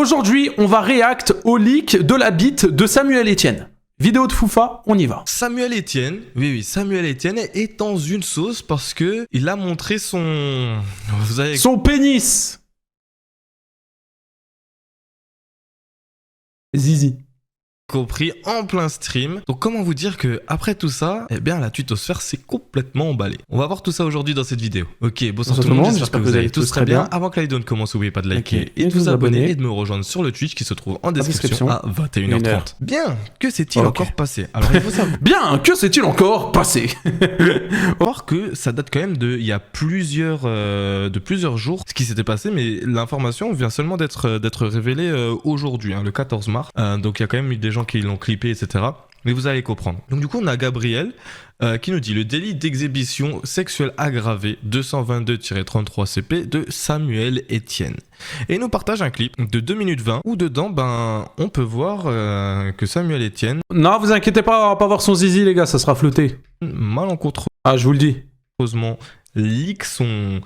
Aujourd'hui, on va react au leak de la bite de Samuel Etienne. Vidéo de Foufa, on y va. Samuel Etienne, oui, Samuel Etienne est dans une sauce parce que il a montré son... Son pénis. Zizi. Compris en plein stream. Donc comment vous dire que après tout ça, eh bien la tutosphère s'est complètement emballée. On va voir tout ça aujourd'hui dans cette vidéo. Ok, bonsoir tout le monde, j'espère que vous allez tous très bien. Avant que la vidéo ne commence, n'oubliez pas de liker et de vous abonner et de me rejoindre sur le Twitch qui se trouve en description à 21h30. Bien, que s'est-il encore passé? Alors il faut savoir. Bien, que s'est-il encore passé? On va voir que ça date quand même de il y a plusieurs jours ce qui s'était passé, mais l'information vient seulement d'être révélée aujourd'hui, hein, le 14 mars. Donc il y a quand même eu des gens qui l'ont clippé, etc. Mais vous allez comprendre. Donc du coup, on a Gabriel qui nous dit le délit d'exhibition sexuelle aggravée 222-33 CP de Samuel Etienne. Et il nous partage un clip de 2 minutes 20 où dedans, on peut voir que Samuel Etienne... Non, vous inquiétez pas, on va pas voir son zizi, les gars, ça sera flouté. Malencontreusement, Ah, je vous le dis. leak son...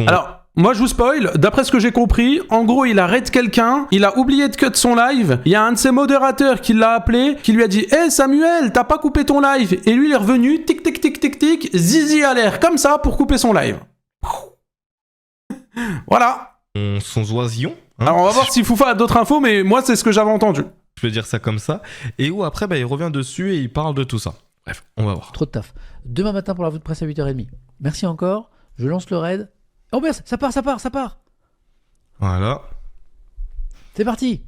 Alors... Moi je vous spoil, d'après ce que j'ai compris, en gros il arrête quelqu'un, il a oublié de cut son live, il y a un de ses modérateurs qui l'a appelé, qui lui a dit « Hey Samuel, t'as pas coupé ton live ?» Et lui il est revenu, tic tic tic tic tic, zizi à l'air, comme ça pour couper son live. Voilà. Son oisillon. Hein. Alors on va voir si Foufa a d'autres infos, mais moi c'est ce que j'avais entendu. Je peux dire ça comme ça. Et où après il revient dessus et il parle de tout ça. Bref, on va voir. Trop de taf. Demain matin pour la revue de presse à 8h30. Merci encore, je lance le raid. Oh merde, ça part. Voilà. C'est parti.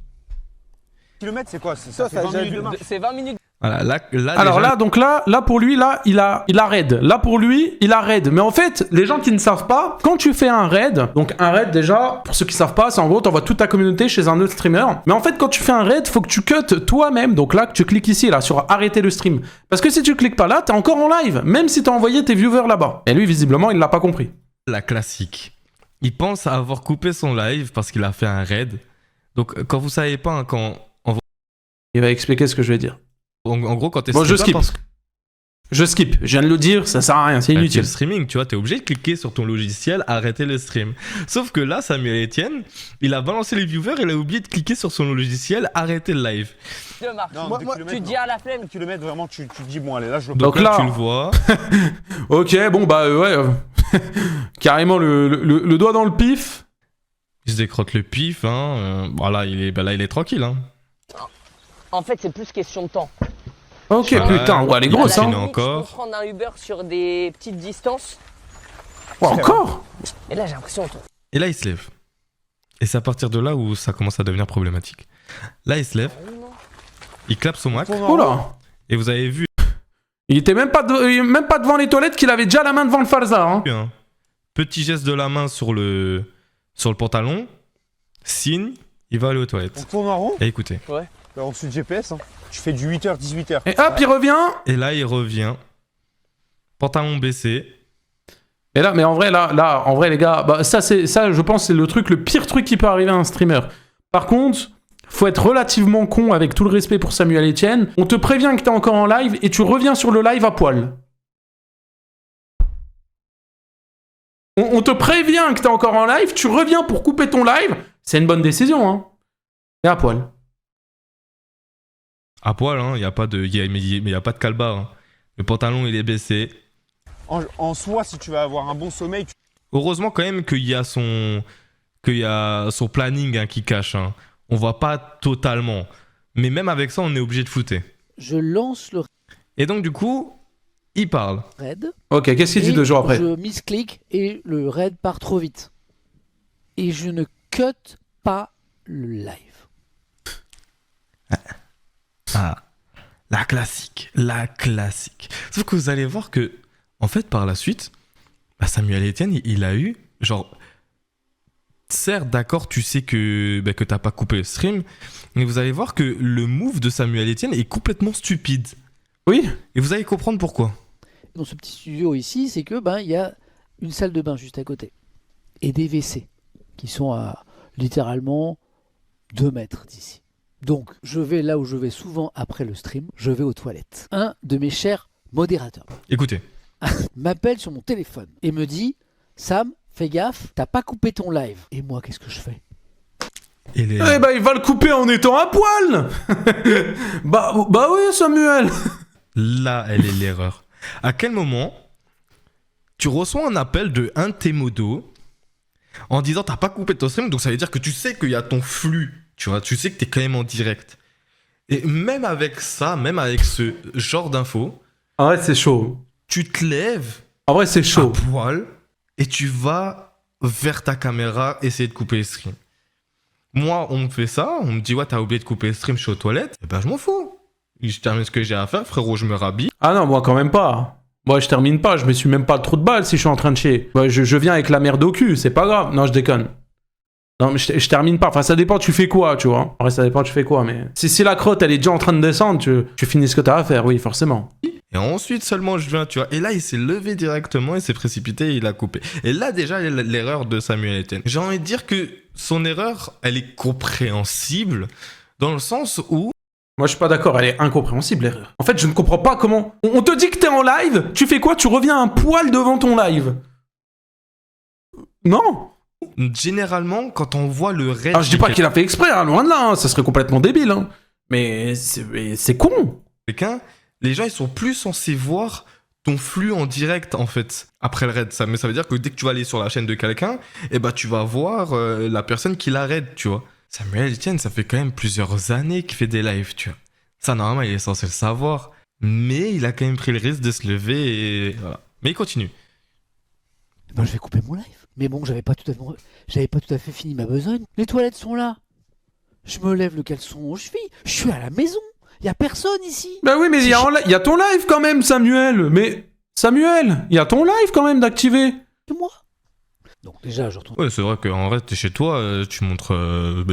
Kilomètres, c'est quoi? Ça fait 20 minutes de marche. C'est 20 minutes. Voilà, Alors déjà... là pour lui, il a raid. Là pour lui, il a raid. Mais en fait, les gens qui ne savent pas, quand tu fais un raid, donc un raid déjà, pour ceux qui savent pas, c'est en gros, t'envoies toute ta communauté chez un autre streamer. Mais en fait, quand tu fais un raid, faut que tu cut toi-même. Donc là, que tu cliques ici, là, sur arrêter le stream. Parce que si tu cliques pas là, t'es encore en live, même si t'as envoyé tes viewers là-bas. Et lui, visiblement, il l'a pas compris. La classique. Il pense avoir coupé son live parce qu'il a fait un raid. Donc quand vous savez pas, hein, Il va expliquer ce que je vais dire. En gros, quand t'es bon, je skip. Je skip. Je viens de le dire, ça sert à rien, c'est inutile. Le streaming, tu vois, t'es obligé de cliquer sur ton logiciel, arrêter le stream. Sauf que là, Samuel Etienne, il a balancé les viewers, il a oublié de cliquer sur son logiciel, arrêter le live. De marche. Non, Moi, tu dis à la flemme. 1 kilomètre, vraiment, tu te dis, bon, allez, là, je le Donc là, tu le vois. Ok, bon, ouais. Carrément le doigt dans le pif. Il se décrotte le pif, hein. Voilà, il est tranquille, hein. En fait, c'est plus question de temps. Ok, putain, ouais, elle est grosse, hein. Encore. Je peux prendre un Uber sur des petites distances. Ouais, encore. Et là, j'ai l'impression... Et là, il se lève. Et c'est à partir de là où ça commence à devenir problématique. Là, il se lève. Il clappe son Mac. Oula. Et vous avez vu... Il était même pas devant les toilettes, qu'il avait déjà la main devant le Farza, hein. Un petit geste de la main sur le pantalon. Signe, il va aller aux toilettes. On tourne en rond. Et écoutez. Ouais. Alors, ensuite, GPS, hein. Tu fais du 8h, 18h. Et hop, il revient. Et là, il revient. Pantalon baissé. Et là, mais en vrai, en vrai, les gars, ça, je pense, c'est le pire truc qui peut arriver à un streamer. Par contre, faut être relativement con avec tout le respect pour Samuel Etienne. On te prévient que t'es encore en live et tu reviens sur le live à poil. On te prévient que t'es encore en live, tu reviens pour couper ton live. C'est une bonne décision, hein. Et à poil. À poil, hein. Il n'y a pas de calbar. Hein. Le pantalon, il est baissé. En soi, si tu vas avoir un bon sommeil... Heureusement quand même qu'il y a son planning, hein, qui cache. Hein. On voit pas totalement. Mais même avec ça, on est obligé de flouter. Je lance le Et donc du coup, il parle. raid. Ok, qu'est-ce qu'il dit 2 jours après? Je misclick et le raid part trop vite. Et je ne cut pas le live. Ah, la classique. Sauf que vous allez voir que, en fait, par la suite, Samuel Etienne, il a eu, genre, certes, d'accord, tu sais que t'as pas coupé le stream, mais vous allez voir que le move de Samuel Etienne est complètement stupide. Oui. Et vous allez comprendre pourquoi. Dans ce petit studio ici, c'est que il y a une salle de bain juste à côté. Et des WC qui sont à littéralement 2 mètres d'ici. Donc, je vais là où je vais souvent après le stream, je vais aux toilettes. Un de mes chers modérateurs Écoutez. m'appelle sur mon téléphone et me dit « Sam, fais gaffe, t'as pas coupé ton live. » Et moi, qu'est-ce que je fais? Et les... Eh bah, il va le couper en étant à poil. Bah oui, Samuel. Là, elle est l'erreur. À quel moment tu reçois un appel de un de tes modos en disant t'as pas coupé ton stream, donc ça veut dire que tu sais qu'il y a ton flux, tu vois, tu sais que t'es quand même en direct. Et même avec ça, même avec ce genre d'infos, En vrai, c'est chaud. tu te lèves En vrai, c'est à chaud. poil et tu vas vers ta caméra essayer de couper le stream. Moi, on me fait ça, on me dit ouais, t'as oublié de couper le stream, je suis aux toilettes, et ben je m'en fous. Je termine ce que j'ai à faire, frérot, je me rhabille. Ah non, moi quand même pas. Moi je termine pas, je me suis même pas le trou de balle si je suis en train de chier. Moi, je viens avec la merde au cul, c'est pas grave. Non, je déconne. Non, mais je termine pas. Enfin, ça dépend, tu fais quoi, tu vois. En vrai, ça dépend, tu fais quoi, mais... Si la crotte, elle est déjà en train de descendre, tu finis ce que t'as à faire, oui, forcément. Et ensuite seulement je viens, tu vois. Et là, il s'est levé directement, il s'est précipité et il a coupé. Et là, déjà, l'erreur de Samuel Etienne. J'ai envie de dire que son erreur, elle est compréhensible dans le sens où... Moi, je suis pas d'accord, elle est incompréhensible, l'erreur. En fait, je ne comprends pas comment... On te dit que t'es en live, tu fais quoi? Tu reviens un poil devant ton live. Non. Généralement, quand on voit le raid... Alors, je dis pas qu'il a fait exprès, hein, loin de là, hein, ça serait complètement débile. Hein. Mais c'est con. quelqu'un, les gens, ils sont plus censés voir ton flux en direct, en fait, après le raid. Mais ça veut dire que dès que tu vas aller sur la chaîne de quelqu'un, eh ben, tu vas voir la personne qui la raid, tu vois. Samuel Etienne, ça fait quand même plusieurs années qu'il fait des lives, tu vois. Ça, normalement, il est censé le savoir. Mais il a quand même pris le risque de se lever et voilà. Mais il continue. Moi, je vais couper mon live. Mais bon, j'avais pas tout à fait fini ma besogne. Les toilettes sont là. Je me lève le caleçon aux chevilles. Je suis à la maison. Il y a personne ici. Bah oui, mais il y a ton live quand même, Samuel. Mais Samuel, il y a ton live quand même d'activer. C'est moi. Donc déjà, je retourne. Ouais, c'est vrai qu'en vrai, t'es chez toi, tu montres,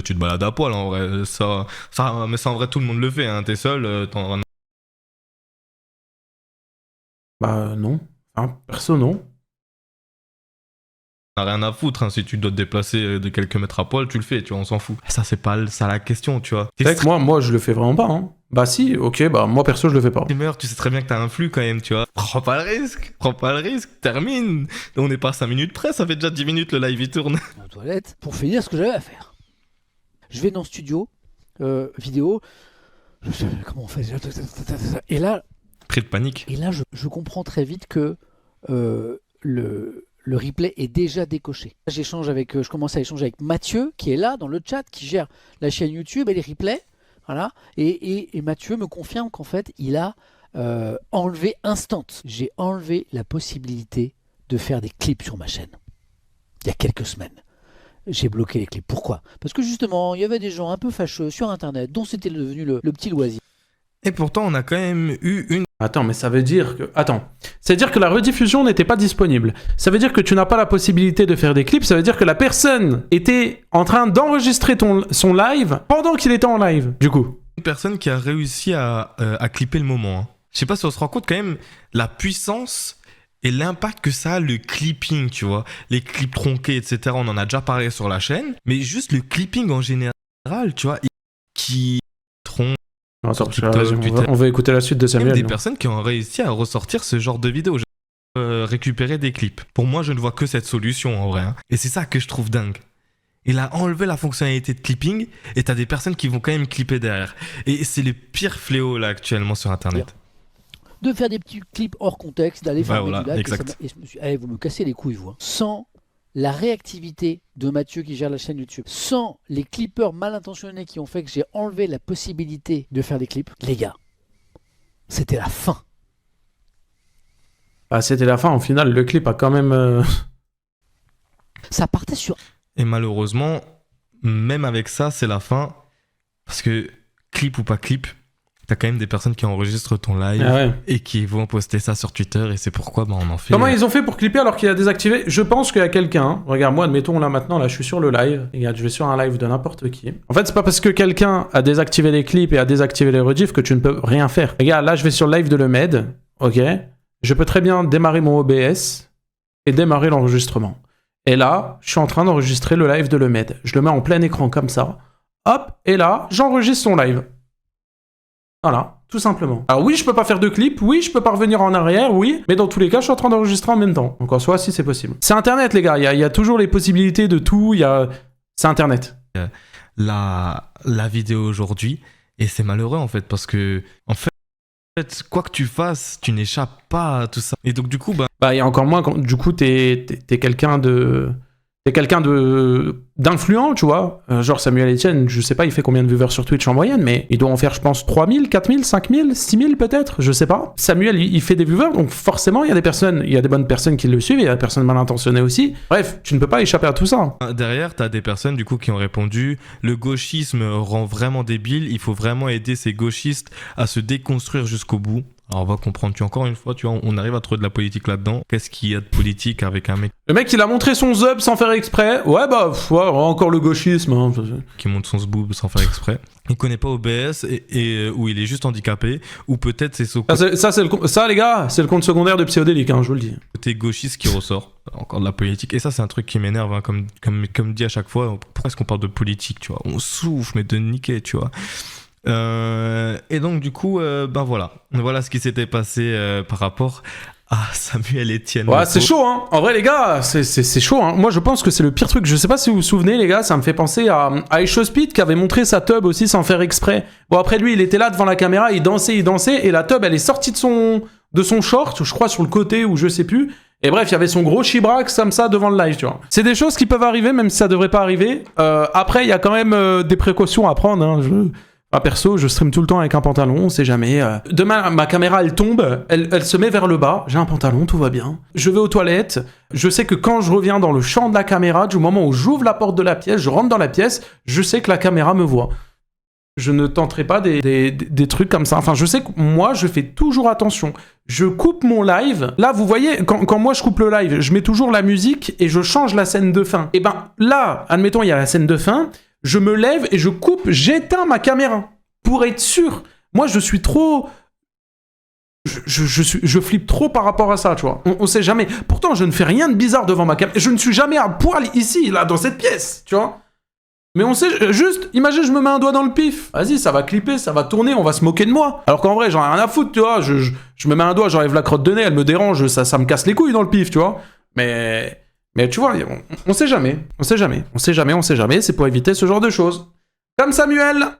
tu te balades à poil, en vrai. Mais ça, en vrai, tout le monde le fait, hein. T'es seul, t'en... Bah non. Hein, perso, non. T'as rien à foutre, hein. Si tu dois te déplacer de quelques mètres à poil, tu le fais, tu vois, on s'en fout. Ça, c'est pas ça la question, tu vois. C'est vrai que moi, je le fais vraiment pas. Hein. Bah si, ok, bah moi perso, je le fais pas. Streamer, tu sais très bien que t'as un flux quand même, tu vois. Prends pas le risque, termine. On n'est pas à 5 minutes près, ça fait déjà 10 minutes, le live il tourne. Aux toilettes pour finir ce que j'avais à faire. Je vais dans le studio, vidéo. Comment on fait? Et là, Pris de panique. Et là, je comprends très vite que le replay est déjà décoché. Je commence à échanger avec Mathieu, qui est là dans le chat, qui gère la chaîne YouTube et les replays. Voilà. Et Mathieu me confirme qu'en fait, il a enlevé instant. J'ai enlevé la possibilité de faire des clips sur ma chaîne. Il y a quelques semaines. J'ai bloqué les clips. Pourquoi? Parce que justement, il y avait des gens un peu fâcheux sur Internet, dont c'était devenu le petit loisir. Et pourtant, on a quand même eu une... Attends, mais ça veut dire que... Attends. Ça veut dire que la rediffusion n'était pas disponible. Ça veut dire que tu n'as pas la possibilité de faire des clips. Ça veut dire que la personne était en train d'enregistrer son live pendant qu'il était en live, du coup. Une personne qui a réussi à clipper le moment. Hein. Je sais pas si on se rend compte quand même la puissance et l'impact que ça a, le clipping, tu vois. Les clips tronqués, etc. On en a déjà parlé sur la chaîne. Mais juste le clipping en général, tu vois, qui tronque. Attends, on va écouter la suite de Samuel. Il y a des personnes qui ont réussi à ressortir ce genre de vidéos. Récupérer des clips. Pour moi, je ne vois que cette solution en vrai. Hein. Et c'est ça que je trouve dingue. Il a enlevé la fonctionnalité de clipping et t'as des personnes qui vont quand même clipper derrière. Et c'est le pire fléau là actuellement sur Internet. De faire des petits clips hors contexte, d'aller faire voilà, du live. exact. Et je me suis dit, vous me cassez les couilles, vous. Hein. Sans la réactivité de Mathieu qui gère la chaîne YouTube, sans les clippers mal intentionnés qui ont fait que j'ai enlevé la possibilité de faire des clips, les gars, c'était la fin. Ah, c'était la fin. Au final, le clip a quand même... Ça partait sur... Et malheureusement, même avec ça, c'est la fin. Parce que, clip ou pas clip, t'as quand même des personnes qui enregistrent ton live et qui vont poster ça sur Twitter et c'est pourquoi on en fait... Comment ils ont fait pour clipper alors qu'il a désactivé? Je pense qu'il y a quelqu'un... Hein. Regarde, moi, admettons, là, maintenant, là, je suis sur le live. Regarde, je vais sur un live de n'importe qui. En fait, c'est pas parce que quelqu'un a désactivé les clips et a désactivé les rediffs que tu ne peux rien faire. Regarde, là, je vais sur le live de Le Med. Ok. Je peux très bien démarrer mon OBS et démarrer l'enregistrement. Et là, je suis en train d'enregistrer le live de Le Med. Je le mets en plein écran comme ça. Hop, et là, j'enregistre son live. Voilà, tout simplement. Alors oui, je peux pas faire de clip, oui, je peux pas revenir en arrière, oui, mais dans tous les cas, je suis en train d'enregistrer en même temps. Donc en soi, si c'est possible. C'est Internet, les gars, il y a toujours les possibilités de tout, c'est Internet. la vidéo aujourd'hui. Et c'est malheureux en fait, parce que en fait, quoi que tu fasses, tu n'échappes pas à tout ça. Et donc du coup, Bah, et encore moins quand du coup t'es quelqu'un de... T'es quelqu'un d'influent, tu vois. Genre Samuel Etienne, je sais pas, il fait combien de viewers sur Twitch en moyenne, mais il doit en faire, je pense, 3000, 4000, 5000, 6000 peut-être, je sais pas. Samuel, il fait des viewers, donc forcément, il y a des bonnes personnes qui le suivent, il y a des personnes mal intentionnées aussi. Bref, tu ne peux pas échapper à tout ça. derrière, t'as des personnes du coup qui ont répondu le gauchisme rend vraiment débile, il faut vraiment aider ces gauchistes à se déconstruire jusqu'au bout. Alors on va comprendre, encore une fois, tu vois, on arrive à trouver de la politique là-dedans. Qu'est-ce qu'il y a de politique avec un mec Le mec, il a montré son zub sans faire exprès. Ouais, bah, encore le gauchisme. Hein. qui monte son zboob sans faire exprès? Il connaît pas OBS et où il est juste handicapé, ou peut-être c'est son Ça, les gars, c'est le compte secondaire de Psyodélique, hein, je vous le dis. côté gauchiste qui ressort. Encore de la politique. Et ça, c'est un truc qui m'énerve, hein, comme dit à chaque fois. Pourquoi est-ce qu'on parle de politique, tu vois? On souffle, mais de niquer, tu vois. Et donc du coup, voilà ce qui s'était passé par rapport à Samuel Etienne. Ouais, c'est chaud, hein. En vrai, les gars, c'est chaud, hein. Moi, je pense que c'est le pire truc. Je sais pas si vous vous souvenez, les gars, ça me fait penser à Speed qui avait montré sa tub aussi sans faire exprès. Bon, après, lui, il était là devant la caméra, il dansait, et la tub, elle est sortie de son short, je crois, sur le côté, ou je sais plus. Et bref, il y avait son gros chibrax comme ça devant le live, tu vois. C'est des choses qui peuvent arriver, même si ça devrait pas arriver. Après, il y a quand même des précautions à prendre, hein. Perso, je stream tout le temps avec un pantalon, on sait jamais. Demain, ma caméra, elle tombe, elle se met vers le bas. J'ai un pantalon, tout va bien. Je vais aux toilettes. Je sais que quand je reviens dans le champ de la caméra, du moment où j'ouvre la porte de la pièce, je rentre dans la pièce, je sais que la caméra me voit. Je ne tenterai pas des trucs comme ça. Enfin, je sais que moi, je fais toujours attention. Je coupe mon live. Là, vous voyez, quand moi, je coupe le live, je mets toujours la musique et je change la scène de fin. Et ben là, admettons, il y a la scène de fin. Je me lève et je coupe, j'éteins ma caméra pour être sûr. Moi, je suis trop... Je flippe trop par rapport à ça, tu vois. On sait jamais. Pourtant, je ne fais rien de bizarre devant ma caméra. Je ne suis jamais à poil ici, là, dans cette pièce, tu vois. Mais on sait, juste, imagine, je me mets un doigt dans le pif. Vas-y, ça va clipper, ça va tourner, on va se moquer de moi. Alors qu'en vrai, j'en ai rien à foutre, tu vois. Je me mets un doigt, j'enlève la crotte de nez, elle me dérange, ça me casse les couilles dans le pif, tu vois. Mais tu vois, on sait jamais. On sait jamais, c'est pour éviter ce genre de choses. Comme Samuel.